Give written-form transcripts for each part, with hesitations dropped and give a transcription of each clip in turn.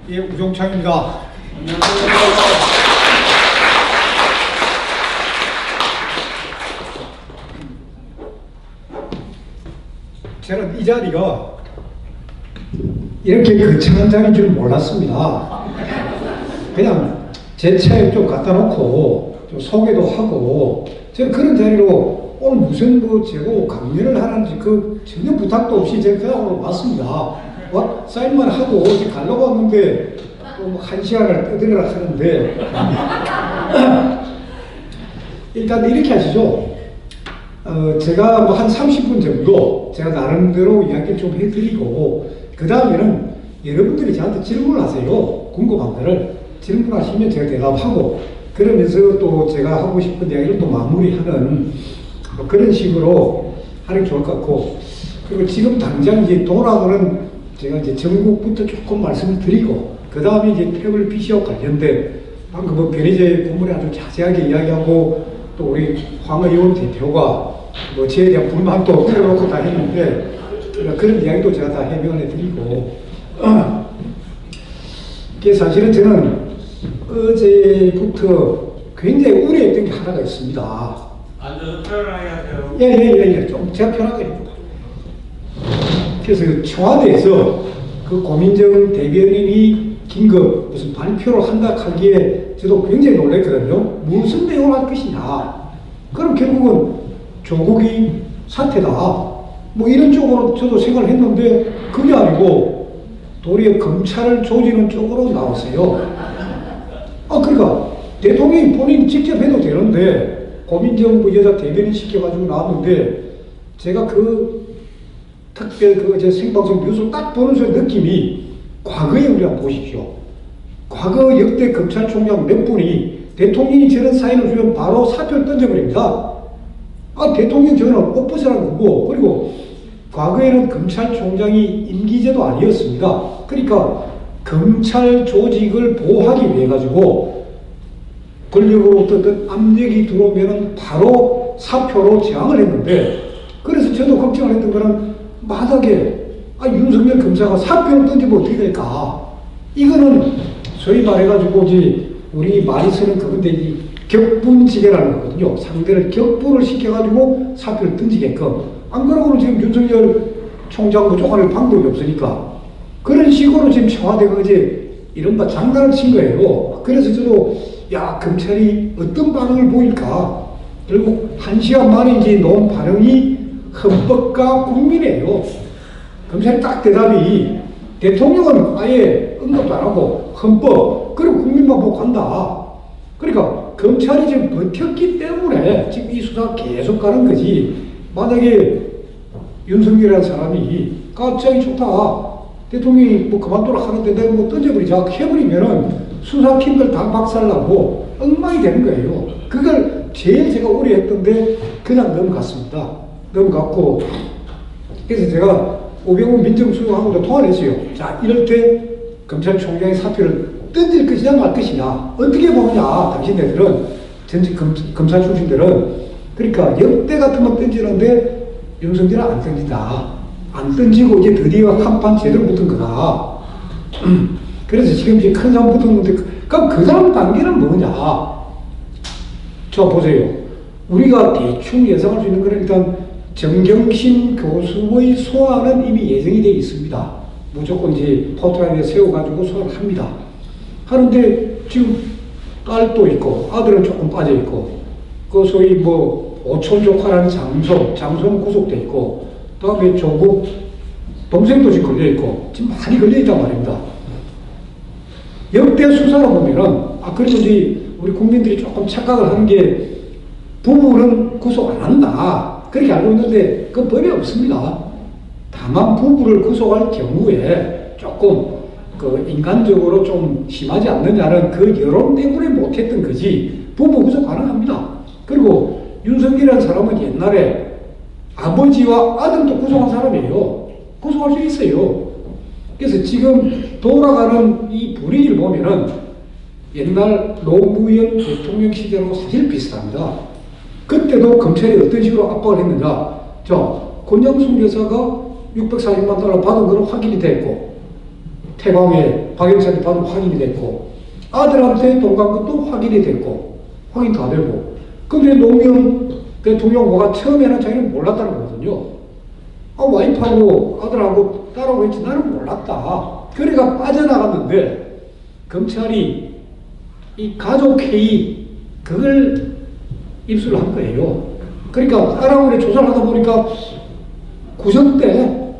예, 우종창입니다. 저는 이 자리가 이렇게 거창한 자리인 줄 몰랐습니다. 그냥 제 차에 좀 갖다 놓고 좀 소개도 하고, 저는 그런 자리로 오늘 무슨 제고 강연을 하는지 전혀 부탁도 없이 제가 그냥 오늘 왔습니다. 사인만 하고 이제 가려고 왔는데 또 한 시간을 떠들으라 하는데 일단 이렇게 하시죠. 제가 뭐 한 30분 정도 제가 나름대로 이야기를 좀 해드리고, 그 다음에는 여러분들이 저한테 질문을 하세요. 궁금한 거를 질문하시면 제가 대답하고, 그러면서 또 제가 하고 싶은 이야기를 또 마무리하는 그런 식으로 하는 게 좋을 것 같고, 그리고 지금 당장 이제 돌아오는 제가 이제 전국부터 조금 말씀을 드리고, 그 다음에 이제 태블릿 PC와 관련된 방금 뭐 변희재 본문에 아주 자세하게 이야기하고, 또 우리 황 의원 대표가 뭐 저에 대한 불만도 틀어놓고 다 했는데, 그런 이야기도 제가 다 해명해 드리고, 사실은 저는 어제부터 굉장히 우려했던 게 하나가 있습니다. 좀 편안하게 하세요. 예. 좀 제가 편하게 해줍니다. 그래서 청와대에서 고민정 대변인이 긴급 무슨 발표를 한다 하기에 저도 굉장히 놀랐거든요. 무슨 내용을 할 것이냐. 그럼 결국은 조국이 사태다. 뭐 이런 쪽으로 저도 생각을 했는데, 그게 아니고 도리어 검찰을 조지는 쪽으로 나오세요. 그러니까 대통령이 본인이 직접 해도 되는데 고민정 여자 대변인 시켜가지고 나왔는데, 제가 특별 제 생방송 뉴스를 딱 보는 순간 느낌이, 과거에 우리 한번 보십시오. 과거 역대 검찰총장 몇 분이 대통령이 저런 사인을 주면 바로 사표를 던져버립니다. 대통령 저거는 옷 벗으라는 거고, 그리고 과거에는 검찰총장이 임기제도 아니었습니다. 그러니까 검찰 조직을 보호하기 위해 가지고 권력으로부터 어떤 압력이 들어오면 바로 사표로 제항을 했는데, 그래서 저도 걱정을 했던 거는 만약에 윤석열 검사가 사표를 던지면 어떻게 될까? 이거는 소위 말해가지고 우리 많이 쓰는 그건데 격분지게라는 거거든요. 상대를 격분을 시켜가지고 사표를 던지게끔. 안 그러고는 지금 윤석열 총장 쫓아낼 방법이 없으니까 그런 식으로 지금 청와대가 어제 이른바 장난을 친 거예요. 그래서 저도 검찰이 어떤 반응을 보일까? 결국 1시간 만에 이제 나온 반응이 헌법과 국민이에요. 검찰이 딱 대답이, 대통령은 아예 언급도 안 하고 헌법, 그리고 국민만 보고 간다. 그러니까 검찰이 지금 버텼기 때문에 지금 이 수사가 계속 가는 거지. 만약에 윤석열이라는 사람이 갑자기 좋다, 대통령이 뭐 그만두라 하는데 내가 뭐 던져버리자 해버리면은 수사팀들 다 박살나고 엉망이 되는 거예요. 그걸 제일 제가 우려했던데 그냥 넘어갔습니다. 넘어갔고, 그래서 제가 오병훈 민정수석하고도 통화를 했어요. 자, 이럴 때 검찰총장의 사표를 던질 것이냐 말 것이냐, 어떻게 보느냐, 당신네들은, 전직 검사 출신들은. 그러니까 역대 같으면 던지는데 윤석열은 안 던진다. 안 던지고 이제 드디어 한판 제대로 붙은 거다. 그래서 지금 이제 큰 사람 붙었는데, 그럼 그 다음 단계는 뭐냐? 저 보세요. 우리가 대충 예상할 수 있는 건 일단 정경심 교수의 소환은 이미 예정이 되어 있습니다. 무조건 이제 포트라인에 세워가지고 소환을 합니다. 하는데 지금 딸도 있고 아들은 조금 빠져있고, 소위 오촌 조카라는 장소는 구속돼 있고, 다음에 조국 동생도 지금 걸려있고, 지금 많이 걸려있단 말입니다. 역대 수사를 보면은, 그래도 이제 우리 국민들이 조금 착각을 하는 게, 부부는 구속 안 한다, 그렇게 알고 있는데 그 법이 없습니다. 다만 부부를 구속할 경우에 조금 인간적으로 좀 심하지 않느냐는 그 여론 때문에 못했던 거지, 부부 구속 가능합니다. 그리고 윤석열이라는 사람은 옛날에 아버지와 아들도 구속한 사람이에요. 구속할 수 있어요. 그래서 지금 돌아가는 이 분위기를 보면은 옛날 노무현 대통령 시대로 사실 비슷합니다. 그때도 검찰이 어떤 식으로 압박을 했느냐. 권양숙 여사가 $640만 받은 것은 확인이 됐고, 태광에 박영선이 봐도 확인이 됐고, 아들한테 돈 간 것도 확인이 됐고, 확인 다 되고. 근데 노무현 대통령 뭐가 처음에는 자기는 몰랐다는 거거든요. 와이프하고 아들하고 딸하고 했지 나는 몰랐다. 그래가 빠져나갔는데 검찰이 이 가족회의 그걸 입수를 한 거예요. 그러니까 딸하고 이렇게 조사를 하다 보니까 구정 때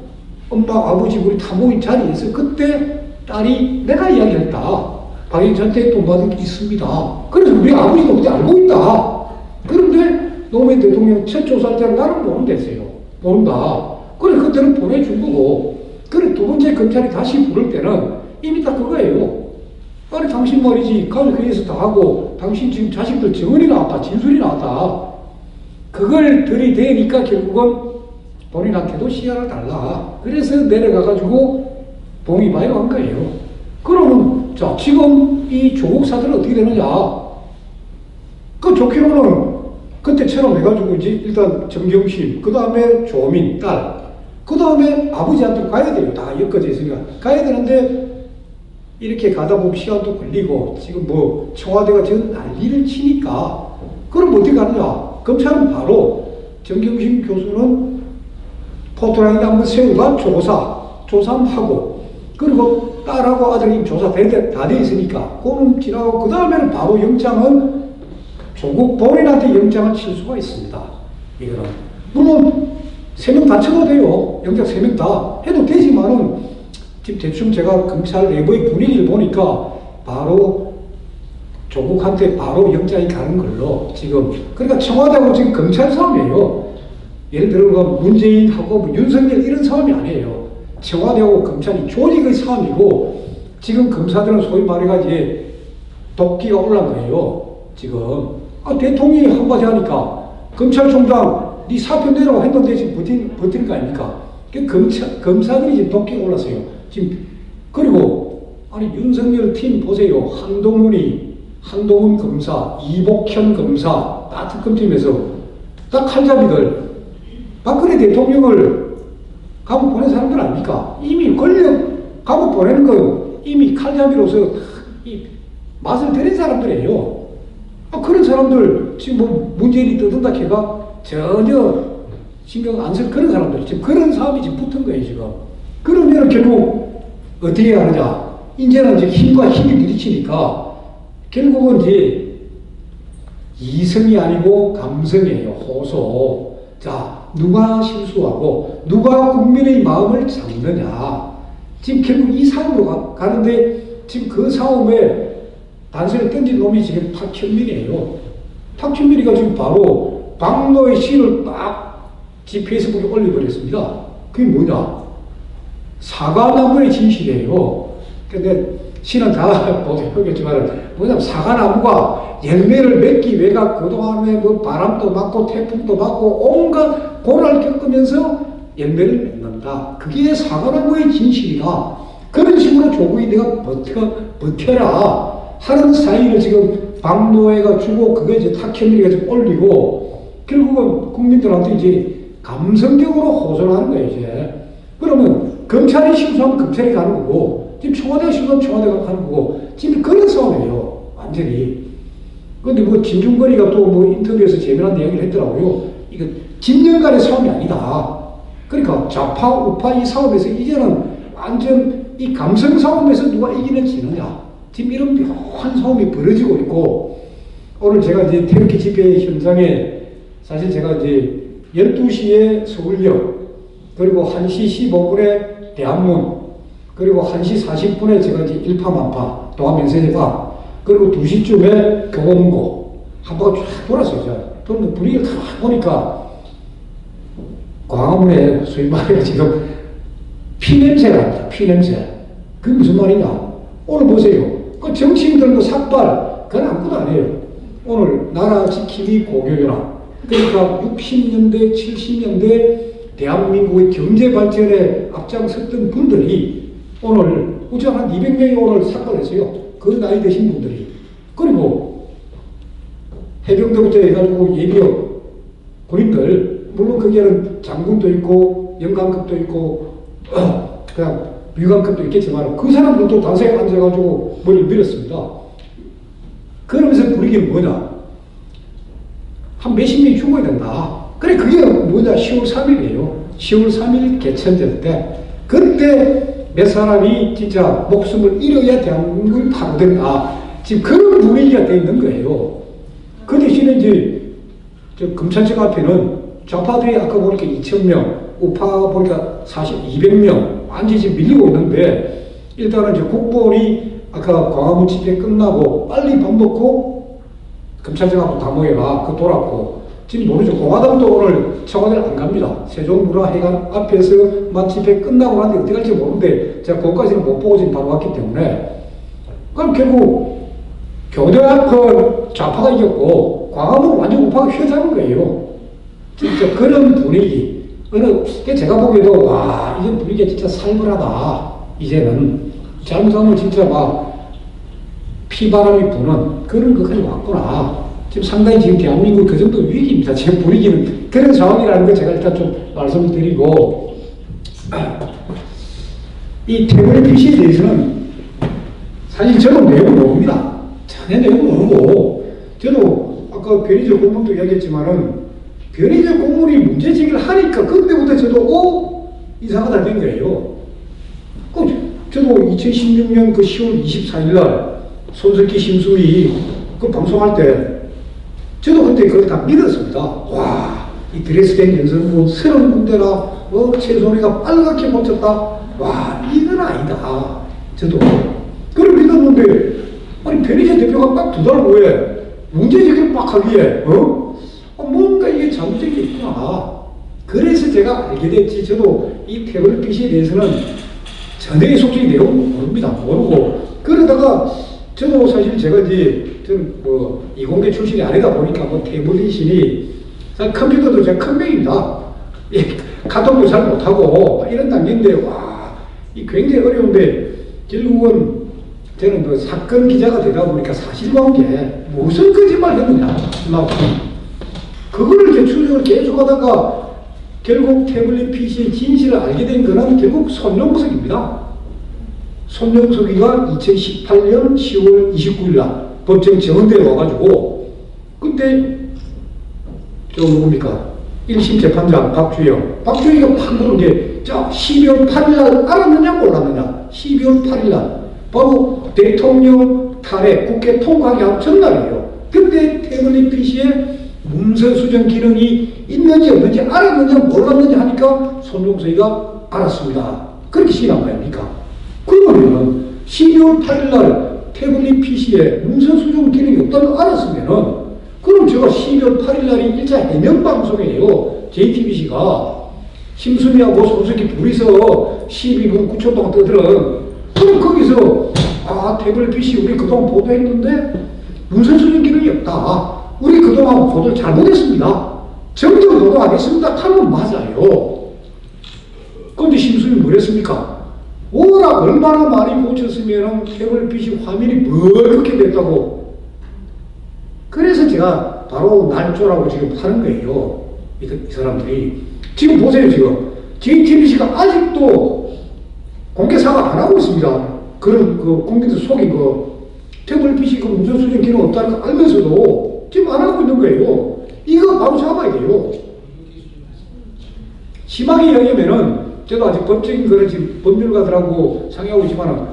엄마 아버지 우리 다 모인 자리에서 그때 딸이 내가 이야기했다. 박영선한테 돈 받은 게 있습니다. 그래서 우리 아버지도 그때 알고 있다. 그런데 노무현 대통령 첫 조사할 때는 나는 모른댔어요. 모른다. 그래 그때는 보내준 거고, 그래 두 번째 검찰이 다시 부를 때는 이미 다 그거예요. 아니 당신 말이지 가족회의에서 다 하고 당신 지금 자식들 증언이 나왔다, 진술이 나왔다. 그걸 들이대니까 결국은 본인한테도 시야를 달라. 그래서 내려가가지고 봉의봐요 한 거예요. 그러면 자 지금 이 조국 사들은 어떻게 되느냐? 그 좋기로는 그때처럼 해가지고 이제 일단 정경심, 그 다음에 조민 딸, 그 다음에 아버지한테 가야 돼요. 다 엮어져 있으니까 가야 되는데 이렇게 가다 보면 시간도 걸리고 지금 뭐 청와대가 지금 난리를 치니까 그럼 어떻게 가느냐? 검찰은 바로 정경심 교수는 포토라인에 한번 세우가 조사하고 그리고 딸하고 아들이 조사 다 돼 있으니까 그거는 지나고 그 다음에는 바로 영장은 조국 본인한테 영장을 칠 수가 있습니다. 이거는 물론 3명 다 쳐도 돼요. 영장 3명 다 해도 되지만은 지금 대충 제가 검찰 내부의 분위기를 보니까 바로 조국한테 바로 영장이 가는 걸로 지금, 그러니까 청와대하고 지금 검찰 싸움이에요. 예를 들어 문재인하고 뭐 윤석열 이런 싸움이 아니에요. 청와대하고 검찰이 조직의 싸움이고, 지금 검사들은 소위 말해가지고 도끼가 올라온 거예요. 지금 대통령이 한마디 하니까 검찰총장 네 사표 내라고 했는데 지금 버티는 거 아닙니까? 검사들이 지금 도끼가 올랐어요. 지금 그리고 아니 윤석열 팀 보세요. 한동훈 검사, 이복현 검사 다 특검팀에서 딱 칼잡이들 박근혜 대통령을 감옥 보낸 사람들 아닙니까? 이미 권력 감옥 보내는 거 이미 칼잡이로서 이 맛을 들인 사람들이에요. 그런 사람들 지금 뭐 문재인이 떠든다 해가 전혀 신경 안 쓸 그런 사람들, 지금 그런 사업이 지금 붙은 거예요 지금. 그러면 결국 어떻게 하느냐? 이제는 이제 힘과 힘이 부딪히니까 결국은 이제 이성이 아니고 감성이에요. 호소. 자, 누가 실수하고 누가 국민의 마음을 잡느냐. 지금 결국 이 싸움으로 가는데 지금 그 싸움에 단서를 던진 놈이 지금 탁현민이에요. 탁현민이가 지금 바로 박노의 시를 딱 지 페이스북에 올려버렸습니다. 그게 뭐냐? 사과나무의 진실이에요. 근데 시는 다 보겠지만 뭐냐면 사과나무가 열매를 맺기 위해가 그동안에 뭐 바람도 맞고 태풍도 맞고 온갖 고난을 겪으면서 열매를 맺는다. 그게 사과나무의 진실이다. 그런 식으로 조국이 내가 버텨라 하는 사인을 지금 박노해가 주고 그거 이제 탁현민이가 지금 올리고 결국은 국민들한테 이제 감성적으로 호소하는 거예요 이제. 그러면 검찰이 실수하면 검찰이 가는 거고 지금 청와대가 실수하면 청와대가 가는 거고 지금 그런 싸움이에요 완전히. 그런데 뭐 진중권이가 또 뭐 인터뷰에서 재미난 이야기를 했더라고요. 이거 진영간의 싸움이 아니다. 그러니까 좌파 우파 이 싸움에서 이제는 완전 이 감성 싸움에서 누가 이기는 지느냐. 지금 이런 묘한 싸움이 벌어지고 있고, 오늘 제가 이제 태극기 집회 현장에 사실 제가 이제 12시에 서울역, 그리고 1시 15분에 대한문, 그리고 1시 40분에 제가 이제 일파만파, 동아면세제파, 그리고 2시쯤에 교보문고, 한 바퀴 쫙 돌았어요. 제가. 돌면 분위기를 다 보니까, 광화문에 소위 말해 지금 피냄새가 납니다. 피냄새. 그게 무슨 말이냐. 오늘 보세요. 그 정치인들도 삭발, 그건 아무것도 아니에요. 오늘 나라 지키기 고교연합. 그러니까 60년대, 70년대 대한민국의 경제 발전에 앞장섰던 분들이 오늘 우리 한 200명이 오늘 삭발했어요. 그 나이 드신 분들이. 그리고 해병대부터 해가지고 예비역 군인들, 물론 거기에는 장군도 있고 영관급도 있고 그냥 미관급도 있겠지만 그 사람들도 단상에 앉아가지고 머리를 밀었습니다. 그러면서 분위기는 뭐냐? 한 몇십 명이 죽어야 된다. 그래, 그게 뭐냐? 10월 3일이에요. 10월 3일 개천절 때. 그때 몇 사람이 진짜 목숨을 잃어야 대한민국이 바로 된다. 지금 그런 분위기가 돼 있는 거예요. 그 대신에 이제 검찰청 앞에는 좌파들이 아까 보니까 2,000명, 우파 보니까 200명, 완전히 지금 밀리고 있는데, 일단은 이제 국보원이 아까 광화문 집회 끝나고 빨리 밥 먹고 검찰청 앞으로 다 모여라. 그 돌았고, 지금 모르죠. 공화당도 오늘 청와대를 안 갑니다. 세종문화회관 앞에서만 집회 끝나고 나는데 어떻게 할지 모르는데, 제가 거기까지는 못 보고 지금 바로 왔기 때문에, 그럼 결국 교대 앞은 좌파가 이겼고, 광화문은 완전 우파가 휘어잡은 거예요. 진짜 그런 분위기. 제가 보기에도, 와, 이제 분위기가 진짜 살벌하다. 이제는. 잘못하면 진짜 막 피바람이 부는 그런 것까지 왔구나. 지금 상당히 지금 대한민국 그 정도 위기입니다. 지금 분위기는. 그런 상황이라는 걸 제가 일단 좀 말씀을 드리고, 이 태블릿 PC에 대해서는 사실 저는 내용을 모릅니다. 전혀 내용을 모르고, 저도 아까 변희재 공무원도 이야기했지만은, 변희재 공무원이 문제 제기를 하니까 그때부터 저도 이상하다 된 거예요. 저도 2016년 그 10월 24일 날 손석희 심수위 그 방송할 때 저도 그때 그걸 다 믿었습니다. 와, 이 드레스덴 연설문 30군데나 최소리가 빨갛게 묻혔다. 와, 이건 아니다. 저도 그걸 믿었는데, 아니 변희재 대표가 딱 2달 후에 문제 제기를 막 하기에 뭔가 이게 잘못된 게 있구나. 그래서 제가 알게 됐지. 저도 이 태블릿 PC에 대해서는 전혀 속적인 내용을 모릅니다. 모르고. 그러다가 저도 사실 제가 저는 이공계 출신이 아니다 보니까 태블릿이 컴퓨터도 제가 큰명입니다. 카톡도 잘 못하고 이런 단계인데, 와, 이 굉장히 어려운데, 결국은 저는 사건 기자가 되다 보니까 사실관계 무슨 거짓말 했느냐. 그거를 이제 추적을 계속 하다가 결국 태블릿 PC의 진실을 알게 된 거는 결국 손영석입니다. 손영석이가 2018년 10월 29일 날 법정 정원대에 와가지고, 그때 누굽니까? 1심 재판장 박주영이가 팍 물은 게, 12월 8일 날 알았느냐 몰랐느냐? 12월 8일 날 바로 대통령 탄핵 국회 통과하기 앞 전날이에요. 그때 태블릿 PC에 문서 수정 기능이 있는지 없는지 알았느냐 몰랐느냐 하니까 손용석이가 알았습니다. 그렇게 시인한 거 아닙니까? 그러면 12월 8일 날 태블릿 PC에 문서 수정 기능이 없다는 걸 알았으면은, 그럼 제가 12월 8일 날이 1차 해명 방송이에요. JTBC가 심수미하고 손석희 둘이서 12분 9초 동안 떠들은, 그럼 거기서 태블릿 PC 우리 그동안 보도했는데 문서 수정 기능이 없다. 우리 그동안 보도를 잘못했습니다. 정정 보도 안 했습니다. 하면 맞아요. 그런데 심수는 뭐랬습니까? 워낙 얼마나 많이 고쳤으면 태블릿 PC 화면이 벌겋게 됐다고. 그래서 제가 바로 날조라고 지금 하는 거예요. 이 사람들이. 지금 보세요, 지금. JTBC가 아직도 공개 사과 안 하고 있습니다. 그런 국민들 속인 태블릿 PC 문서 수정 기능 없다는 거 알면서도 지금 안 하고 있는 거예요. 이거 바로 잡아야 돼요. 심하게 이야기하면은, 저도 아직 법적인 거를 지금 법률가들하고 상의하고 있지만은,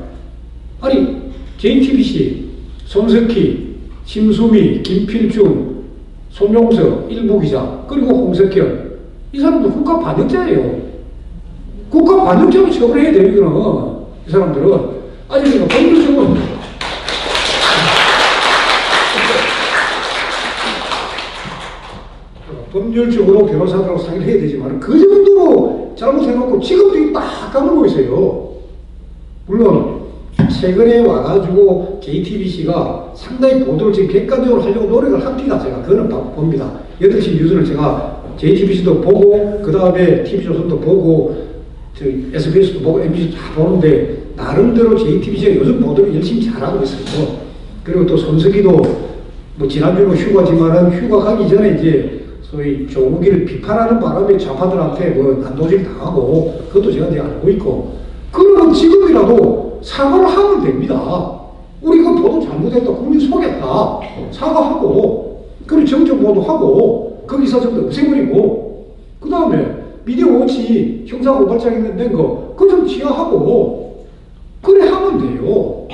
아니, JTBC, 손석희, 심수미, 김필중, 손용석, 일부 기자, 그리고 홍석현, 이 사람들 국가 반역자예요. 국가 반역자로 처벌해야 돼요, 이거는. 이 사람들은. 아직 법률적으로. 법률적으로 변호사들하고 상의를 해야 되지만 그 정도로 잘못해놓고 지금도 딱 까먹고 있어요. 물론 최근에 와가지고 JTBC가 상당히 보도를 지금 객관적으로 하려고 노력을 합니다. 제가 그거는 봅니다. 8시 뉴스를 제가 JTBC도 보고, 그 다음에 TV조선도 보고, SBS도 보고, MBC도 다 보는데, 나름대로 JTBC가 요즘 보도를 열심히 잘하고 있어요. 그리고 또 손석희도 지난주는 휴가지만은 휴가 가기 전에 이제 소위 조국이를 비판하는 바람에 좌파들한테 난도질 당하고, 그것도 제가 이제 알고 있고, 그런 그러면 지금이라도 사과를 하면 됩니다. 우리 그 보도 잘못했다, 국민 속였다, 사과하고, 그리고 정정 보도하고, 거기서 좀 더 없애버리고, 그 다음에 미디어 워치 형사고발장 낸 거, 그거 좀 취하하고, 그래 하면 돼요.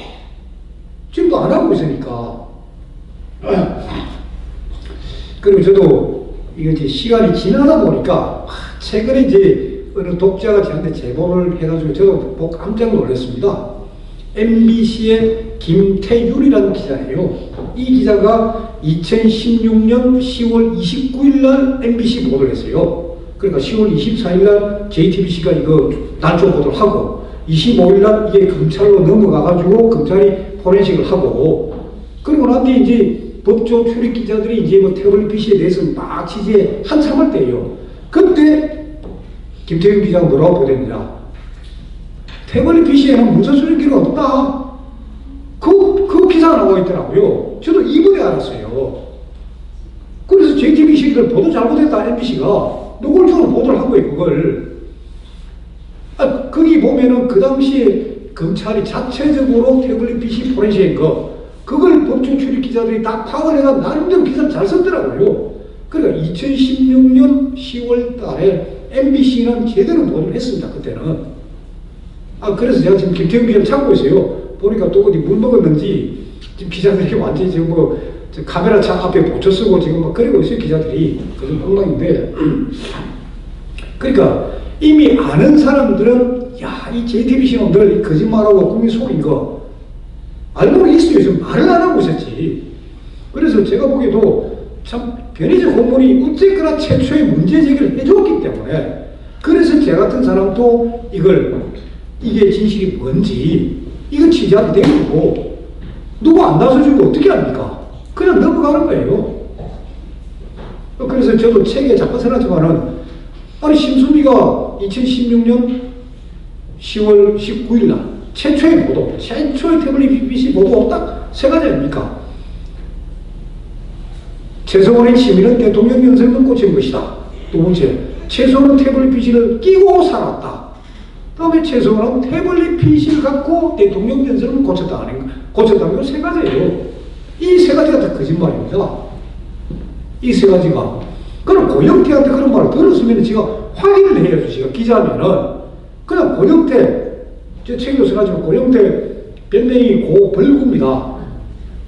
지금도 안 하고 있으니까. 그리고 저도 이거 이제 시간이 지나다 보니까, 최근에 이제 어느 독자가 저한테 제보를 해가지고 저도 보고 깜짝 놀랐습니다. MBC의 김태율이라는 기자예요. 이 기자가 2016년 10월 29일 날 MBC 보도를 했어요. 그러니까 10월 24일 날 JTBC가 이거 단초 보도를 하고 25일 날 이게 검찰로 넘어가가지고 검찰이 포렌식을 하고 그리고 난 뒤에 이제 법조 출입 기자들이 이제 뭐 태블릿 PC에 대해서 막 취재에 한참을 때요. 그때 김태윤 기자가 뭐라고 보냈느냐. 태블릿 PC에는 문서 수집기가 없다. 그 기사가 나와 있더라고요. 저도 이번에 알았어요. 그래서 JTBC를 보도 잘못했다, MBC가. 노골적으로 보도를 한 거예요, 그걸. 거기 보면은 그 당시에 검찰이 자체적으로 태블릿 PC 포렌식한 거, 그걸 법정 출입 기자들이 다 파악을 해가 나름대로 기사를 잘 썼더라고요. 그러니까 2016년 10월 달에 MBC는 제대로 보도를 했습니다, 그때는. 그래서 제가 지금 김태훈 기자를 찾고 있어요. 보니까 또 어디 물 먹었는지, 지금 기자들이 완전히 지금 뭐, 카메라 창 앞에 보초 쓰고 지금 막 그러고 있어요, 기자들이. 그좀 엉망인데. 그러니까 이미 아는 사람들은, 야, 이 JTBC는 늘 거짓말하고 국민 속인 거, 알고는 있어요. 지금 말을 안 하고 있었지. 그래서 제가 보기에도 참 변희재 고문이 어쨌거나 최초의 문제 제기를 해줬기 때문에 그래서 제 같은 사람도 이게 진실이 뭔지 이거 취재하게 된 거고 누구 안 나서주고 어떻게 합니까? 그냥 넘어가는 거예요. 그래서 저도 책에 잠깐 써놨지만은 아니 심수미가 2016년 10월 19일 날 최초의 보도, 최초의 태블릿 BBC 보도 딱 세 가지 아닙니까? 최성원의 취미는 대통령 연설문 꽂힌 것이다. 두 번째, 최성원은 태블릿 PC를 끼고 살았다. 다음에 최성원은 태블릿 PC를 갖고 대통령 연설문 고쳤다는 거 세 가지예요. 이 세 가지가 다 거짓말입니다. 이 세 가지가. 그럼 고영태한테 그런 말을 들었으면 제가 확인을 해야죠. 제가 기자면은. 그냥 고영태, 제 책에도 써가지고 고영태 별명이 고벌구입니다.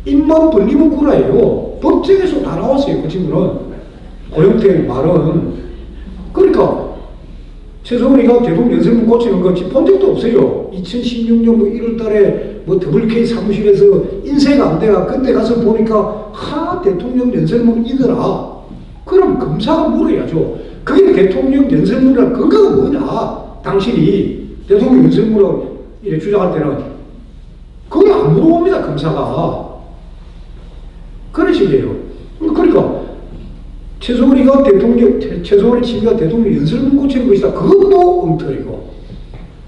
입만 벌리면 구라예요. 법정에서 다 나왔어요. 그 친구는. 고영태의 말은. 그러니까 최성원이가 대통령 연설문 고치는 거 본 적도 없어요. 2016년 뭐 1월 달에 뭐 WK 사무실에서 인쇄가 안 돼가 그때 가서 보니까 대통령 연설문이더라. 그럼 검사가 물어야죠. 그게 대통령 연설문이라는 근거가 뭐냐? 당신이 대통령 연설문이라고 이렇게 주장할 때는 그게 안 물어봅니다. 검사가. 그런 식이에요. 그러니까 최소원의 취미가 대통령 연설문 고치는 것이다. 그것도 엉터리고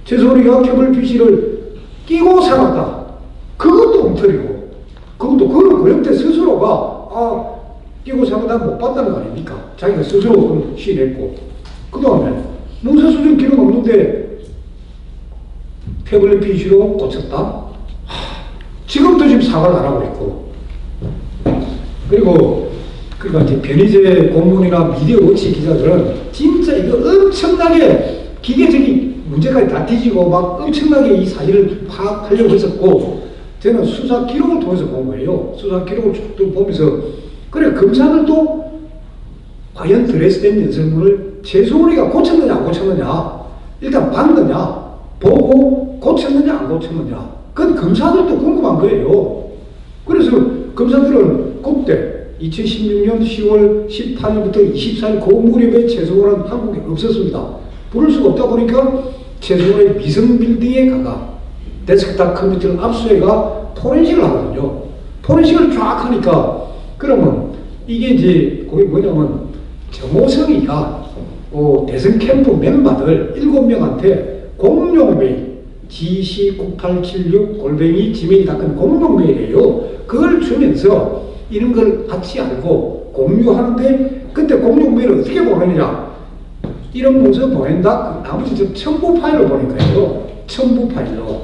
최소원이가 태블릿 PC를 끼고 살았다. 그것도 엉터리고 그거는 고영태 스스로가 끼고 살고 난 못 봤다는 거 아닙니까? 자기가 스스로 시인했고 그 다음에 문서수준 기록 없는데 태블릿 PC로 고쳤다? 지금도 지금 사과를 안 하고 있고 그러니까 이제 변희재 고문이나 미디어 워치 기자들은 진짜 이거 엄청나게 기계적인 문제까지 다 뒤지고 막 엄청나게 이 사실을 파악하려고 했었고 저는 수사 기록을 통해서 본 거예요. 수사 기록을 쭉 보면서 그래 검사들도 과연 드레스된 연설문을 최소원이가 고쳤느냐 안 고쳤느냐 일단 봤느냐 보고 고쳤느냐 안 고쳤느냐 그건 검사들도 궁금한 거예요. 그래서 검사들은 그때 2016년 10월 18일부터 24일 그 무렵에 최소원은 한국에 없었습니다. 부를 수가 없다 보니까 최소원의 미성빌딩에 가가 데스크탑 컴퓨터를 압수해가 포렌식을 하거든요. 포렌식을 쫙 하니까 그러면 이게 이제 그게 뭐냐면 정호성이가 대선 캠프 멤버들 7명한테 공용 메일 gc9876@gmail.com 공용 메일이에요. 그걸 주면서 이런 걸 같이 알고 공유하는데 그때 공용 메일을 어떻게 보내느냐 이런 문서 보낸다? 나머지 저 첨부 파일을 보낸 거예요. 첨부 파일로.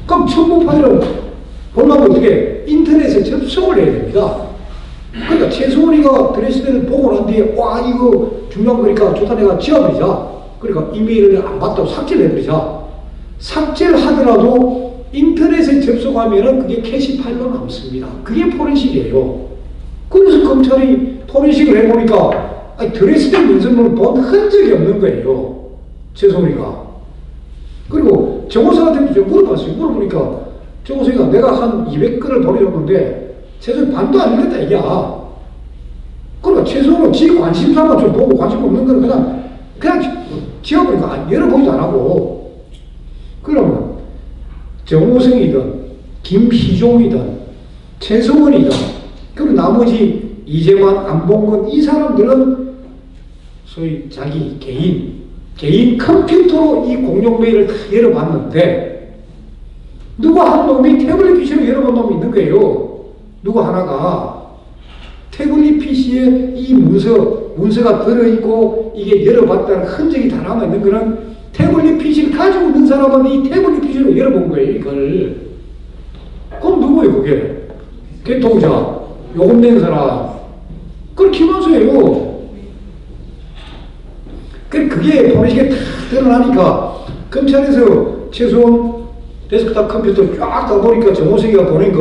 그럼 첨부 파일은 보려면 어떻게 인터넷에 접속을 해야 됩니다. 그러니까 최소원이가 드레스덴을 보고 난 뒤에 와 이거 중요한 거니까 좋다 내가 지워버리자. 그러니까 이메일을 안 봤다고 삭제를 해버리자. 삭제를 하더라도 인터넷에 접속하면은 그게 캐시 파일로 남습니다. 그게 포렌식이에요. 그래서 검찰이 포렌식을 해보니까 드레스덴 문서를 본 흔적이 없는 거예요. 최소원이가. 그리고 정호성한테도 제가 물어봤어요. 물어보니까 정호성이가 내가 한 200건을 보내줬는데 최소한 반도 안 읽었다 이게야. 그러니까 최소한은 지 관심사만 좀 보고 관심 없는 거는 그냥 지워버리니까 열어보지도 안 하고. 그러면 정호성이든 김희종이든 최성원이든 그리고 나머지 이재만 안봉근 이 사람들은 소위 자기 개인 컴퓨터로 이 공용 메일을 다 열어봤는데 누구 한 놈이 태블릿 PC로 열어본 놈이 있는 거예요. 누구 하나가 태블릿 PC에 이 문서가 들어있고 이게 열어봤다는 흔적이 다 남아있는 거는 태블릿 PC를 가지고 있는 사람은 이 태블릿 PC로 열어본 거예요, 이걸. 그럼 누구예요, 그게? 개통자, 요금 낸 사람. 그건 김한수예요. 그게 포렌식에 다 드러나니까 검찰에서 최소한 데스크탑 컴퓨터 쫙 가보니까 정호성이가 보낸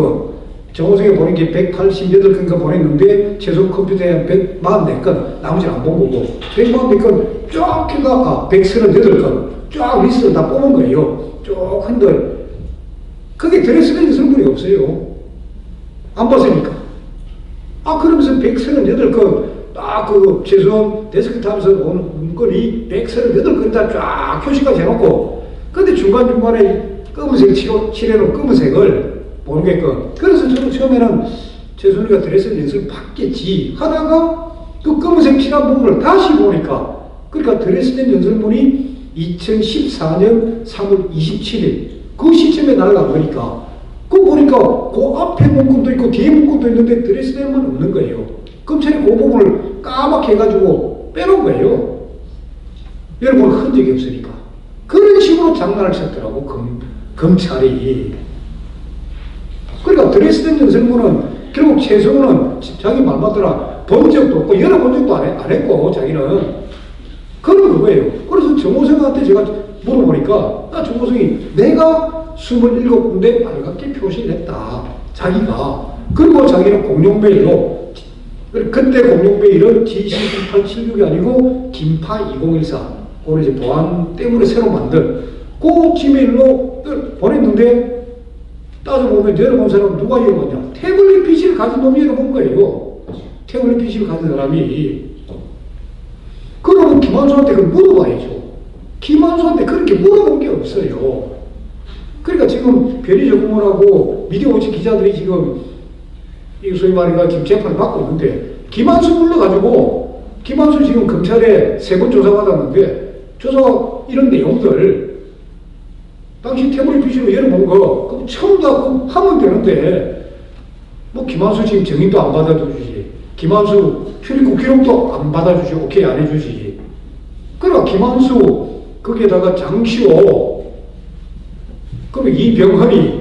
게 188건가 보냈는데 최소한 컴퓨터에 144건, 나머지는 안 본 거고 144건 쫙 해가 138건 쫙 리스트를 다 뽑은 거예요. 쭉 한들 그게 드레스덴 성분이 없어요. 안 봤으니까. 그러면서 138건 딱 최소한 데스크탑에서 온 문건이 138건이 다 쫙 표시까지 해놓고 근데 중간중간에 검은색 칠해놓은 검은색을 모르게끔. 그래서 저는 처음에는 최순위가 드레스 연습을 받겠지 하다가 그 검은색 칠한 부분을 다시 보니까 그러니까 드레스덴 연설문이 2014년 3월 27일 그 시점에 날아간 거니까 그거 보니까 그 앞에 문건도 있고 뒤에 문건도 있는데 드레스덴만 없는 거예요. 검찰이 그 부분을 까맣게 해가지고 빼놓은 거예요. 여러분 흔적이 없으니까. 그런 식으로 장난을 쳤더라고 검찰이. 그러니까 드레스덴 연설문은 결국 최소원은 자기 말 맞더라 본 적도 없고 열어본 적도 안 했고 자기는 그런 거예요. 그래서 정호성한테 제가 물어보니까 정호성이 내가 27군데 빨갛게 표시를 했다. 자기가. 그리고 자기는 공용 메일로 그때 공용 메일은 GC9876이 아니고 김파2014 그걸 이제 보안 때문에 새로 만든 그 지메일로 보냈는데 따져보면 열어본 사람은 누가 열어봤냐? 태블릿 PC를 가진 놈이 열어본 거예요. 태블릿 PC를 가진 사람이. 그러면 김한수한테 그걸 물어봐야죠. 김한수한테 그렇게 물어본 게 없어요. 그러니까 지금 변희재 고문하고 미디어워치 기자들이 지금 이 소위 말해가 지금 재판을 받고 있는데 김한수 불러가지고 김한수 지금 검찰에 3번 조사받았는데 조사 이런 내용들 당시 태블릿 PC로 열어본 거, 그럼 처음 다 하면 되는데, 뭐, 김한수 지금 증인도 안 받아주지. 김한수 출입국 기록도 안 받아주지. 오케이, 안 해주지. 그러니까 김한수, 거기에다가 장시호, 그러면 이병헌이,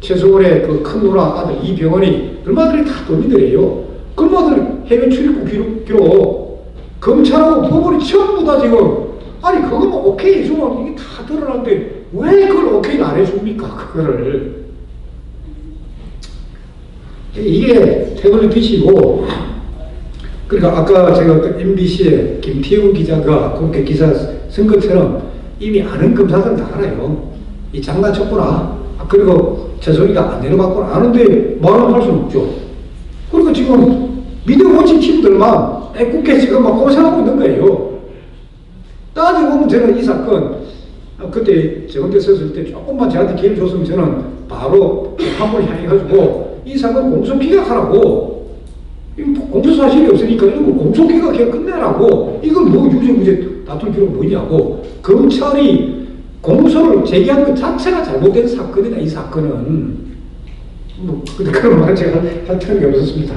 최소원의 그 큰 누나 아들 이병헌이, 얼마들이 다 돈이들이에요. 그 얼마들 해외 출입국 기록, 검찰하고 법원이 전부 다 지금, 아니, 그거 뭐 오케이 해주면 이게 다 드러났는데, 왜 그걸 오케이를 안 해줍니까? 그거를. 이게 태블릿 PC고, 그러니까 아까 제가 그 MBC의 김태훈 기자가 그렇게 기사 쓴 것처럼 이미 아는 검사들은 다 알아요. 이 장난쳤구나. 그리고 최소희가 안 내려봤구나. 아는데 말은 할 수는 없죠. 그러니까 지금 미디어워치 팀들만 애꿎게 지금 막 고생하고 있는 거예요. 따지고 보면 저는 이 사건, 그때 저한테 썼을 때 조금만 저한테 기회를 줬으면 저는 바로 재판부를 향해가지고 이 사건 공소기각하라고. 공소사실이 없으니까 이거 공소기각 그냥 끝내라고. 이건 뭐 유죄무죄 다툴 필요가 뭐냐고. 검찰이 공소를 제기한 것 자체가 잘못된 사건이다, 이 사건은. 뭐, 근데 그런 말은 제가 할 틈이 없었습니다.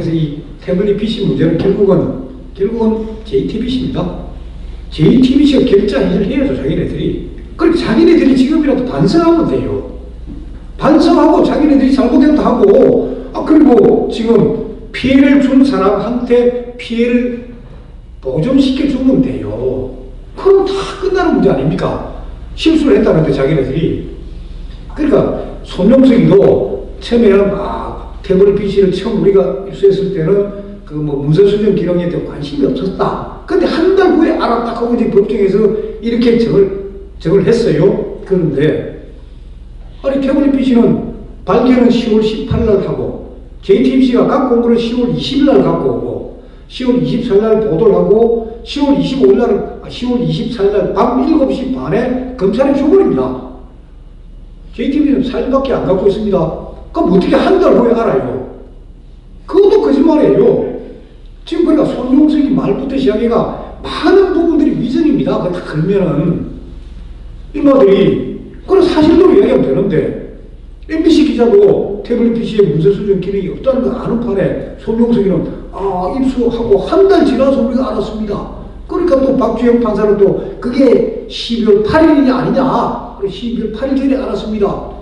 그래서 이 태블릿 PC 문제는 결국은 JTBC입니다. JTBC가 결자해지를 해야죠, 자기네들이. 그러니까 자기네들이 지금이라도 반성하면 돼요. 반성하고 자기네들이 잘못했다 하고, 그리고 지금 피해를 준 사람한테 피해를 보존시켜주면 돼요. 그럼 다 끝나는 문제 아닙니까? 실수를 했다는데 자기네들이. 그러니까 손용석이도 처음에는 태블릿 PC를 처음 우리가 입수했을 때는 그 뭐 문서 수정 기록에 대해 관심이 없었다. 근데 한 달 후에 알았다 하고 이제 법정에서 이렇게 적을 했어요. 그런데 아니 태블릿 PC는 발견은 10월 18일 날 하고 JTBC가 각 공고를 10월 20일 날 갖고 오고 10월 24일 날 보도를 하고 10월 25일 날 10월 24일 날 밤 7시 반에 검찰에 줘버립니다. JTBC는 4일밖에 안 갖고 있습니다. 그럼 어떻게 한 달 후에 알아요? 그것도 거짓말이에요. 지금 그러니까 손용석이 말부터 시작해가 많은 부분들이 위선입니다. 그거 다 걸면은 일마들이 그건 사실대로 이야기하면 되는데 MBC 기자도 태블릿 PC에 문서 수정 기능이 없다는 걸 아는 판에 손용석이는 입수하고 한 달 지나서 우리가 알았습니다. 그러니까 또 박주영 판사는 또 그게 12월 8일이냐 아니냐 12월 8일 전에 알았습니다.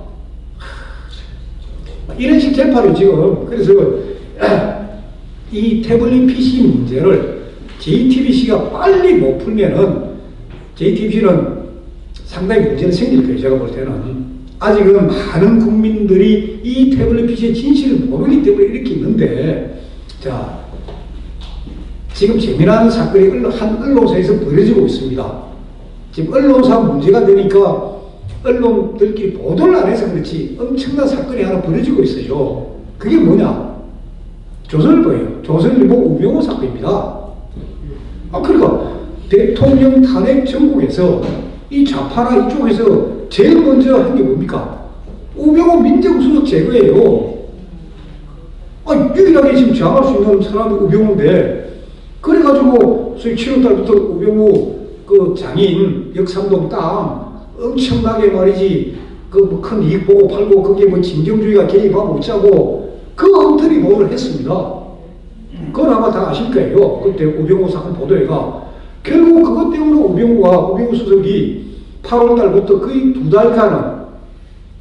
이런 식 재판이 지금 그래서 이 태블릿 PC 문제를 JTBC가 빨리 못 풀면은 JTBC는 상당히 문제는 생길 거예요. 제가 볼 때는 아직은 많은 국민들이 이 태블릿 PC의 진실을 모르기 때문에 이렇게 있는데 자 지금 재미난 사건이 한 언론사에서 벌어지고 있습니다. 지금 언론사 문제가 되니까 언론들끼리 보도를 안 해서 그렇지 엄청난 사건이 하나 벌어지고 있어요. 그게 뭐냐? 조선일보예요. 조선일보 우병우 사건입니다. 그러니까 대통령 탄핵 전국에서 이 좌파나 이쪽에서 제일 먼저 한 게 뭡니까? 우병우 민정수석 제거예요. 유일하게 지금 저항할 수 있는 사람이 우병우인데 그래가지고 소위 7월달부터 우병우 그 장인 역삼동 땅 엄청나게 말이지 그 뭐 큰 이익 보고 팔고 그게 뭐 진경주의가 개입하고 어쩌고 그 엉터리 보도를 했습니다. 그건 아마 다 아실 거예요. 그때 우병우 사건 보도회가 결국 그것 때문에 우병우 수석이 8월 달부터 거의 2달간은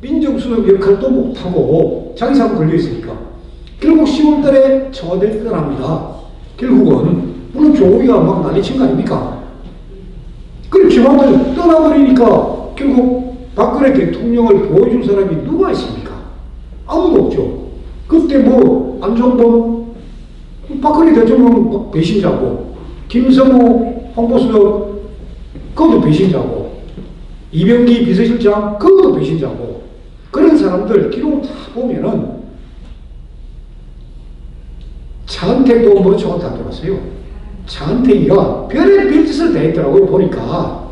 민정수석 역할도 못하고 자기 사건 걸려있으니까 결국 10월 달에 청와대를 떠납니다. 결국은 물론 조국이가 막 난리친 거 아닙니까? 그리고 김한길 떠나버리니까 결국 박근혜 대통령을 보여준 사람이 누가 있습니까? 아무도 없죠. 그때 뭐 안종범 박근혜 대통령 배신자고 김성우 홍보수석 그것도 배신자고 이병기 비서실장 그것도 배신자고 그런 사람들 기록을 다 보면은 차은택도 머리쳐가 다 들어갔어요. 차은택이가 별의 짓을 다 했더라고요 보니까.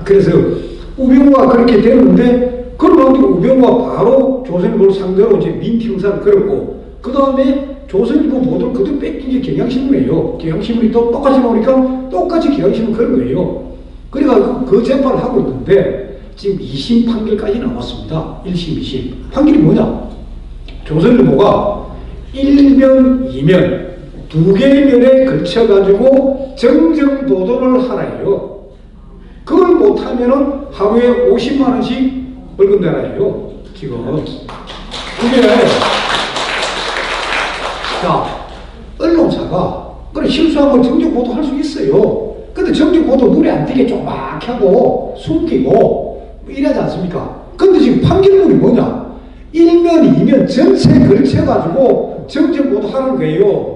그래서 우병우가 그렇게 되는데 그러고 우병우가 바로 조선일보를 상대로 이제 민팅사를 걸었고 그 다음에 조선일보 보도를 그대로 뺏긴 게 경향신문이에요. 경향신문이 또 똑같이 나오니까 똑같이 경향신문 그런 거예요. 그러니까 그 재판을 하고 있는데 지금 2심 판결까지 나왔습니다. 1심, 2심. 판결이 뭐냐? 조선일보가 1면, 2면 두 개의 면에 걸쳐가지고 정정 보도를 하라예요. 그걸 못하면은 하루에 50만 원씩 벌금 내라예요. 지금 그게 자 언론사가 그래 실수하고 정정 보도 할 수 있어요. 근데 정정 보도 눈에 안 띄게 조그맣게 하고 숨기고 뭐 이러지 않습니까? 근데 지금 판결문이 뭐냐? 1면, 2면 전체에 걸쳐가지고 정정 보도 하는 거예요.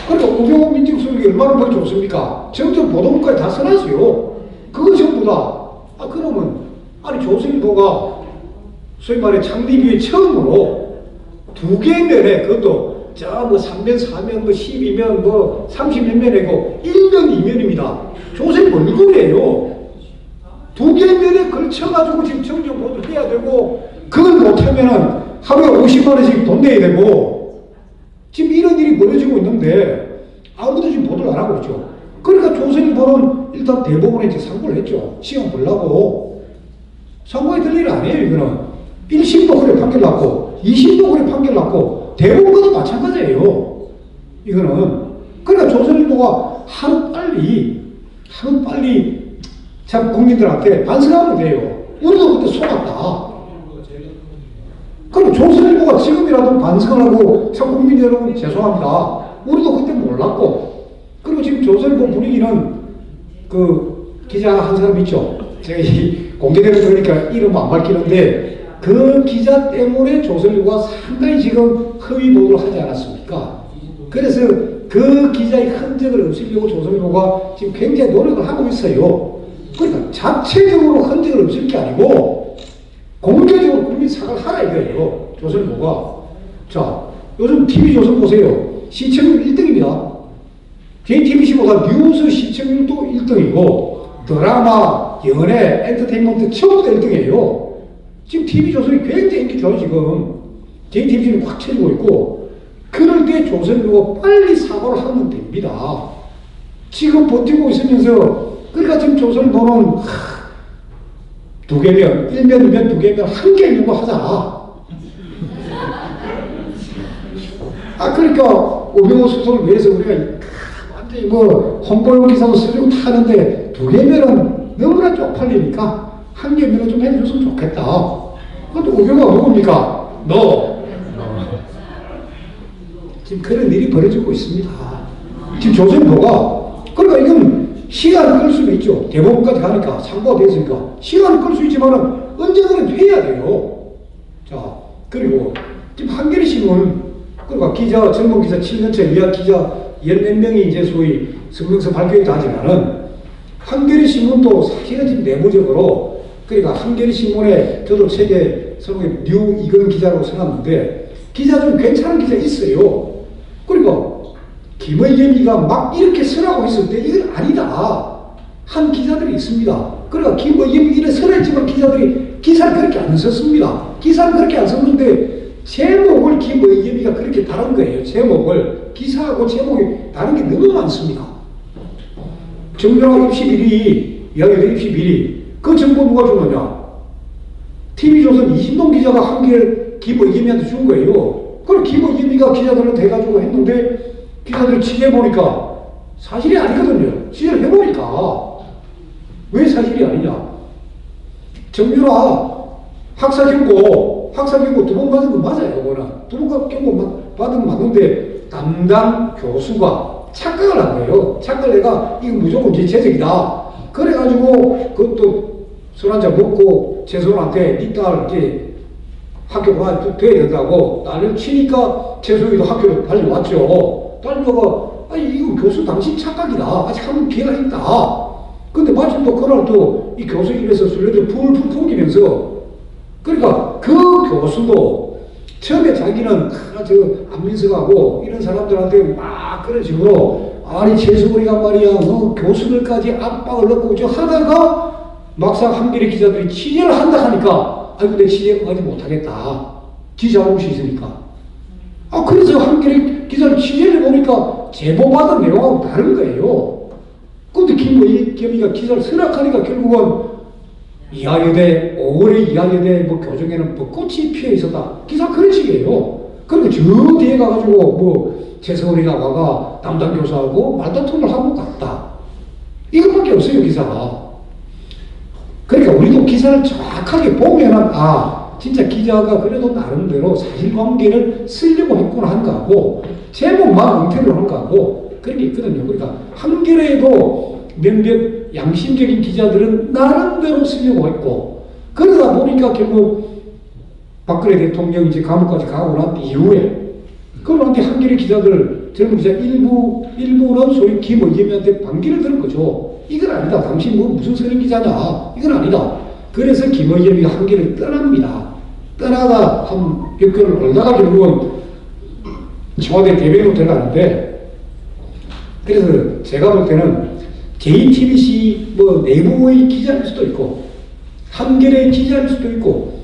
그러니까 우병우 민정수석이 얼마나 벌 좋습니까? 정정 보도문까지 다 써놨어요. 그거 전부 다. 그러면 아니 조선일보가 소위 말해 창립 이후에 처음으로 두 개의 면에 그것도 저 뭐 3면, 4면, 뭐 12면, 뭐 30몇 면이고 1면, 2면입니다. 조선일보 얼굴이에요. 두 개의 면에 걸쳐가지고 지금 정정 보도를 해야 되고 그걸 못하면은 하루에 50만 원씩 돈 내야 되고 지금 이런 일이 벌어지고 있는데 아무도 지금 보도를 안 하고 있죠. 그러니까 조선일보는 일단 대법원에 이제 상고를 했죠. 시간 벌라고. 선고에 들 일은 아니에요, 이거는. 1심도 그래 판결 났고, 2심도 그래 판결 났고, 대법원도 마찬가지예요. 이거는. 그러니까 조선일보가 하루 빨리 참 국민들한테 반성하면 돼요. 우리도 그때 속았다. 그럼 조선일보가 지금이라도 반성을 하고, 참 국민 여러분 죄송합니다. 우리도 그때 몰랐고, 그리고 지금 조선일보 분위기는 그 기자 한 사람 있죠. 제가 공개되는 거니까 이름 안 밝히는데, 그 기자 때문에 조선일보가 상당히 지금 허위 보도를 하지 않았습니까? 그래서 그 기자의 흔적을 없애려고 조선일보가 지금 굉장히 노력을 하고 있어요. 그러니까 자체적으로 흔적을 없앨 게 아니고 공개적으로 국민 사과를 하라 이거예요. 조선일보가. 자, 요즘 TV조선 보세요. 시청률 1등입니다. JTBC보다 뉴스 시청률도 1등이고 드라마, 연애, 엔터테인먼트 전부 다 1등이에요. 지금 TV조선이 굉장히 인기 좋아요. 지금 JTBC는 확 쳐지고 있고, 그럴 때 조선일보가 빨리 사과를 하면 됩니다. 지금 버티고 있으면서, 그러니까 지금 조선일보는 두 개면, 1면, 2면, 2개면 한 개 정도 하자. 그러니까 오병호 수석을 위해서 우리가 완전히 뭐 홍보용 기사도 쓰려고 타는데 2개면은 너무나 쪽팔리니까 한 개면은 좀 해줬으면 좋겠다. 그것도 오병호가 누굽니까? 너. 지금 그런 일이 벌어지고 있습니다. 지금 조선일보가, 그러니까 이건 시간을 끌 수는 있죠. 대법원까지 가니까 상고가 됐으니까 시간을 끌 수 있지만은 언제든 해야 돼요. 자, 그리고 지금 한겨레 신문, 그러니까 기자, 전문 기자 7년차 이하 기자 10몇 명이 이제 소위 성명서 발표했다 하지만은 한겨레 신문도 사실은 지금 내부적으로, 그러니까 한겨레 신문에 저도 세계 서울의 뉴 이건 기자라고 써놨는데 기자 중 괜찮은 기자 있어요. 그리고 김의겸이가 막 이렇게 쓰라고 했을 때 이건 아니다 한 기자들이 있습니다. 그러니까 김의겸이 이래 쓰라 했지만 기자들이 기사를 그렇게 안 썼습니다. 기사를 그렇게 안 썼는데 제목을 김의겸이가 그렇게 다른 거예요. 제목을. 기사하고 제목이 다른 게 너무 많습니다. 정경학 입시 비리, 이야기도 입시 비리. 그 정보 누가 주느냐? TV조선 이진동 기자가 한 개 김의겸이한테 준 거예요. 그럼 김의겸이가 기자들한테 해가지고 했는데 기자들이 취재해보니까 사실이 아니거든요. 취재를 해보니까 왜 사실이 아니냐? 정유라 학사 경고 2번 받은 건 맞아요. 그거는 2번 경고 받은 건 맞는데 담당 교수가 착각을 한 거예요. 착각을 내가 이거 무조건 제적이다. 그래가지고 그것도 술 한잔 먹고 최소한테 니 딸 이제 학교 가야 된다고 딸을 치니까 최소이도 학교로 달려왔죠. 달려가 이거 교수 당신 착각이다. 아직 한 기회가 있다. 근데 마침 또 그날 또 이 교수 입에서 술래를 풀풀 풍기면서, 그러니까 그 교수도 처음에 자기는 저 안민석하고 이런 사람들한테 막 그런 식으로 아니 최수근이가 말이야 교수들까지 압박을 넣고 저 하다가 막상 한겨레 기자들이 취재를 한다 하니까 근데 취재 하지 못하겠다. 지 잘못이 있으니까. 그래서 한겨레 기자를 취재를 보니까 제보받은 내용하고 다른 거예요. 근데 김의겸이가 기사를 수락하니까 결국은 이하여대, 5월의 이하여대 교정에는 벚꽃이 피어 있었다. 기사 그런 식이에요. 그리고 저 뒤에 가가지고 최서울이가 와가 담당 교사하고 말다툼을 하고 갔다. 이것밖에 없어요, 기사가. 그러니까 우리도 기사를 정확하게 보면은 진짜 기자가 그래도 나름대로 사실관계를 쓰려고 했구나 하는 거하고 제목만 엉터리로 하는 거하고 그런 게 있거든요. 그러니까 한겨레에도 몇몇 양심적인 기자들은 나름대로 쓰려고 했고, 그러다 보니까 결국 박근혜 대통령이 이제 감옥까지 가고 난 이후에 그런데 한겨레 기자들 젊은 기자 일부는 소위 김의겸이한테 반기를 들은 거죠. 이건 아니다. 당신 무슨 선임 기자냐. 이건 아니다. 그래서 김의겸이가 한겨레를 떠납니다. 떠나다 한 몇 개월 걸다가 결국은 청와대 대변인으로 들어가는데, 그래서 제가 볼 때는 JTBC 내부의 기자일 수도 있고 한겨레 기자일 수도 있고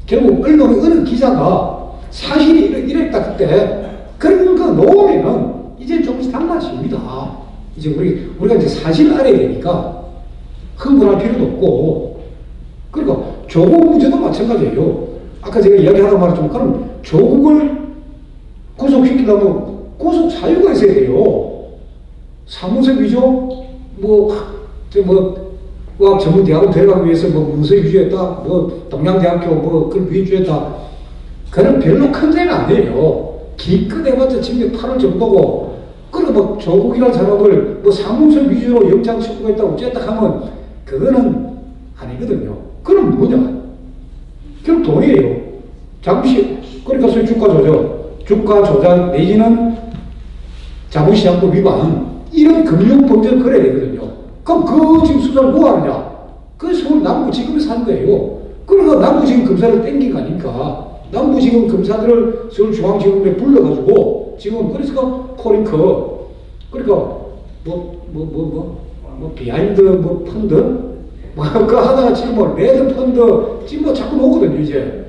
결국 언론의 어느 기자가 사실이 이랬다 그때 그런 거 놓으면은 이제 조금씩 달라집니다. 이제 우리가 이제 사실 알아야 되니까 흥분할 필요도 없고, 그리고 조국 문제도 마찬가지예요. 아까 제가 이야기하다 말했지만, 그럼 조국을 구속시키려면 구속 사유가 있어야 돼요. 사무소 위조, 의학 전문대학원 들어가기 위해서 문서 위조했다, 동양대학교 그걸 위조했다. 그건 별로 큰 죄는 아니에요. 기껏해봤자 징역 8월 정도고, 그리고 조국이라는 사람을 사무소 위조로 영장 청구했다고 어쨌다 하면, 그거는 아니거든요. 그럼 뭐냐? 그럼 돈이에요. 잠시, 그러니까 소위 주가 조작 내지는 자본시장법 위반, 이런 금융범죄를 걸어야 되거든요. 그럼 그 지금 수사를 뭐 하느냐? 그 서울 남부지검에서 한 거예요. 그러니까 남부지검 검사를 땡긴 거 아닙니까? 남부지검 검사들을 서울중앙지검에 불러가지고, 지금, 그래서 코링크, 그러니까, 비하인드 펀드? 그거 하다가 지금 레드 펀드, 지금 자꾸 나오거든요, 이제.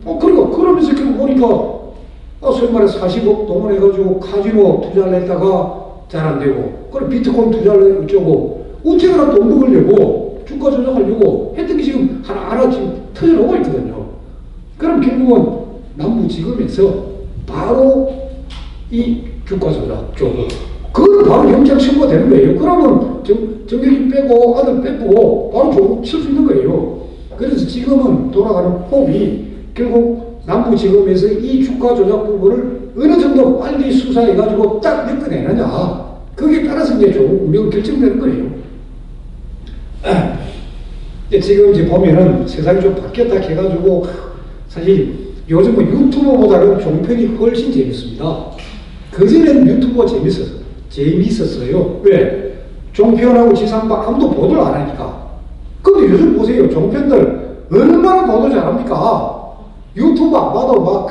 그러면서 결국 보니까, 소위 말해 40억 동원해가지고 카지노 투자를 했다가 잘 안 되고, 그럼 비트코인 투자를 어쩌고, 어쨌거나 돈 먹으려고, 주가 조작하려고 했던 게 지금 하나하나 지금 터져나오고 있거든요. 그럼 결국은 남부지검에서 바로 이 주가 조작 쪽을, 그거는 바로 영장 청구가 되는 거예요. 그러면 정경심 빼고 아들 빼고 바로 조국 칠 수 있는 거예요. 그래서 지금은 돌아가는 폼이 결국 남부지검에서 이 주가 조작 부분을 어느 정도 빨리 수사해가지고 딱 엮어내느냐, 거기에 따라서 이제 조국 운명이 결정되는 거예요. 지금 이제 보면은 세상이 좀 바뀌었다 해가지고, 사실 요즘은 유튜버보다는 종편이 훨씬 재밌습니다. 그전에는 유튜버가 재밌었어요. 왜? 종편하고 지상파 아무도 보도를 안 하니까. 근데 요즘 보세요. 종편들 얼마나 보도 잘합니까? 유튜브 안 봐도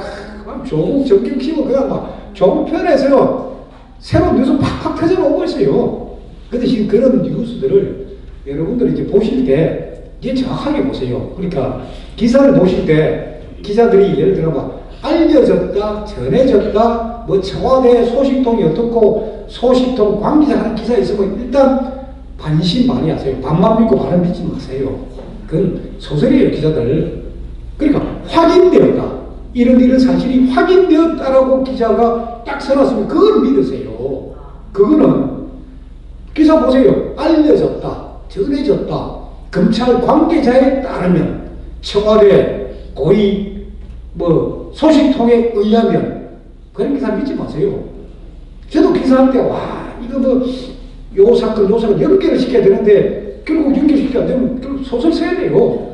조국 정경심은 그냥 종편에서 새로운 뉴스 팍팍 터져나오고 있어요. 근데 지금 그런 뉴스들을 여러분들이 이제 보실 때 이제 정확하게 보세요. 그러니까 기사를 보실 때 기자들이 예를 들어 알려졌다, 전해졌다, 청와대 소식통이 어떻고, 소식통 관계자 하는 기사 있으면 일단 반신 많이 하세요. 반만 믿고 반은 믿지 마세요. 그건 소설이에요, 기자들. 그러니까 확인되었다, 이런 사실이 확인되었다라고 기자가 딱 써놨으면 그걸 믿으세요. 그거는 기사 보세요. 알려졌다, 전해졌다, 검찰 관계자에 따르면, 청와대 고위 소식통에 의하면, 그런 기사 믿지 마세요. 저도 기사할 때, 이거 요 사건 연결을 시켜야 되는데, 결국 연결시키면 안 되면 결국 소설 써야 돼요.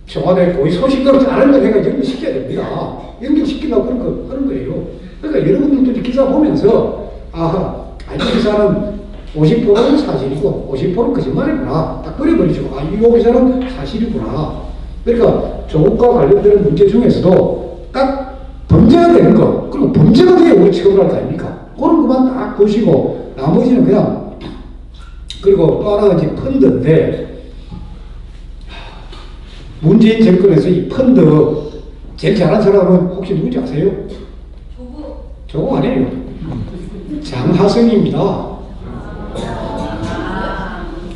청와대 고위 소식을 잘하는 거 내가 연결시켜야 됩니다. 연결시키려고 하는 거예요. 그러니까 여러분들도 기사 보면서, 이 기사는 50%는 사실이고 50%는 거짓말이구나. 딱 그려버리시고, 이 기사는 사실이구나. 그러니까 조국과 관련되는 문제 중에서도 딱 범죄가 되는 거, 그리고 범죄가 돼야 우리 처벌할 거 아닙니까? 그런 것만 딱 보시고, 나머지는 그냥, 그리고 또 하나가 이제 펀드인데, 문재인 정권에서 이 펀드 제일 잘한 사람은 혹시 누군지 아세요? 조국 아니에요. 장하성입니다.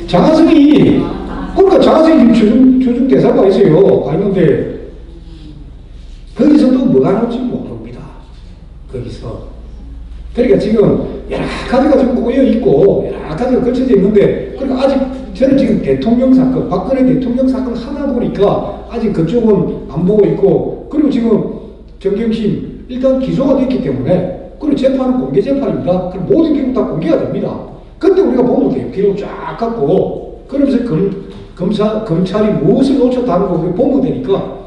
장하성이, 그러니까 장하성이 조중 대사가 있어요. 있는데, 거기서도 뭐가 나올지 모릅니다. 거기서. 그러니까 지금 여러 가지가 좀 꼬여있고, 여러 가지가 걸쳐져 있는데, 그러니까 아직 저는 지금 대통령 사건, 박근혜 대통령 사건 하다 보니까 아직 그쪽은 안 보고 있고, 그리고 지금 정경심 일단 기소가 됐기 때문에, 그리고 재판은 공개 재판입니다. 그럼 모든 기록 다 공개가 됩니다. 근데 우리가 보면 돼요. 기록 쫙 갖고, 그러면서 검찰이 무엇을 놓쳤다는 거 보면 되니까.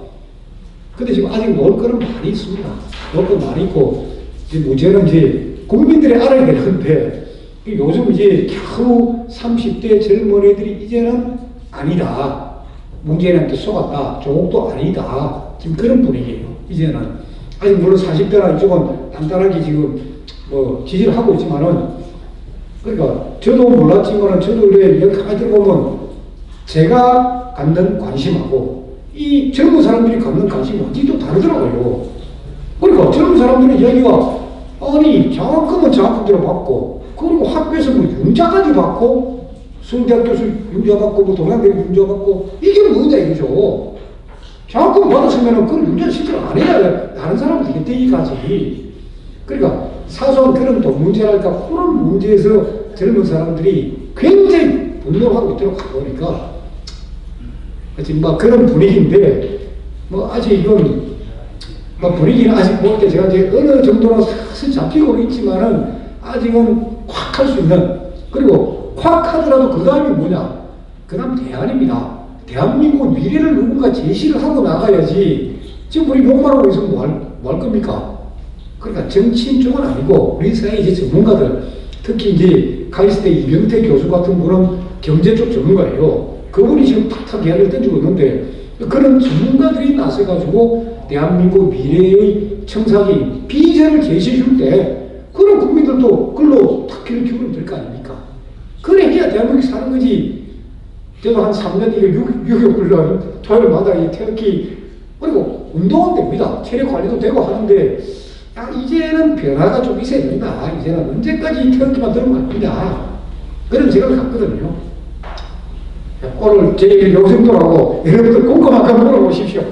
근데 지금 아직 놓을 거는 많이 있습니다. 놓을 건 많이 있고, 이제 문제는 이제 국민들이 알아야 되는데, 요즘 이제 겨우 30대 젊은이들이 이제는 아니다. 문재인한테 속았다. 조국도 아니다. 지금 그런 분위기예요. 이제는. 아직 물론 40대나 이쪽은 단단하게 지금 지지를 하고 있지만은, 그러니까 저도 몰랐지만은 저도 이렇게 가만히 들어보면 제가 갖는 관심하고 이 젊은 사람들이 갖는 관심이 완전히 좀 다르더라고요. 그러니까 젊은 사람들의 이야기가, 장학금은 장학금대로 받고, 그리고 학교에서 융자까지 받고, 서울대학 교수 문제받고 뭐 동양대 문제받고 이게 뭐냐 이거죠. 장학금 받았으면 그걸 문제 신청 안 해야 다른 사람은 되겠대 이까지. 그러니까 사소한 그런 돈 문제랄까 그런 문제에서 젊은 사람들이 굉장히 분노를 하고 있도록 보니까 지금 막 그런 분위기인데 뭐 아직 이건 뭐 분위기는 아직 볼 때 제가 이제 어느 정도로 사실 잡히고는 있지만은 아직은 콱 할 수 있는 그리고 콱 하더라도 그 다음이 뭐냐 그 다음 대안입니다. 대한민국 미래를 누군가 제시를 하고 나가야지 지금 우리 욕만 하고 있으면 뭐 할 겁니까? 그러니까 정치인 쪽은 아니고 우리 사회 이제 전문가들 특히 이제 카이스트 이병태 교수 같은 분은 경제 쪽 전문가예요. 그분이 지금 탁탁 이야기를 던지고 있는데 그런 전문가들이 나서가지고 대한민국 미래의 청사기 비전을 제시해 줄 때 그런 국민들도 그걸로 탁 귀를 기울이면 될 거 아닙니까? 그래 해야 대한민국이 사는 거지. 저도 한 3년 이거 6.25 훈련 토요일마다 이 태극기 그리고 운동은 됩니다. 체력 관리도 되고 하는데 야, 이제는 변화가 좀 있어야 된다. 이제는 언제까지 태극기만 들고 갈 거냐. 그런 생각을 갖거든요. 오늘 제 얘기를 요 정도로 하고 여러분들 꼼꼼하게 물어보십시오.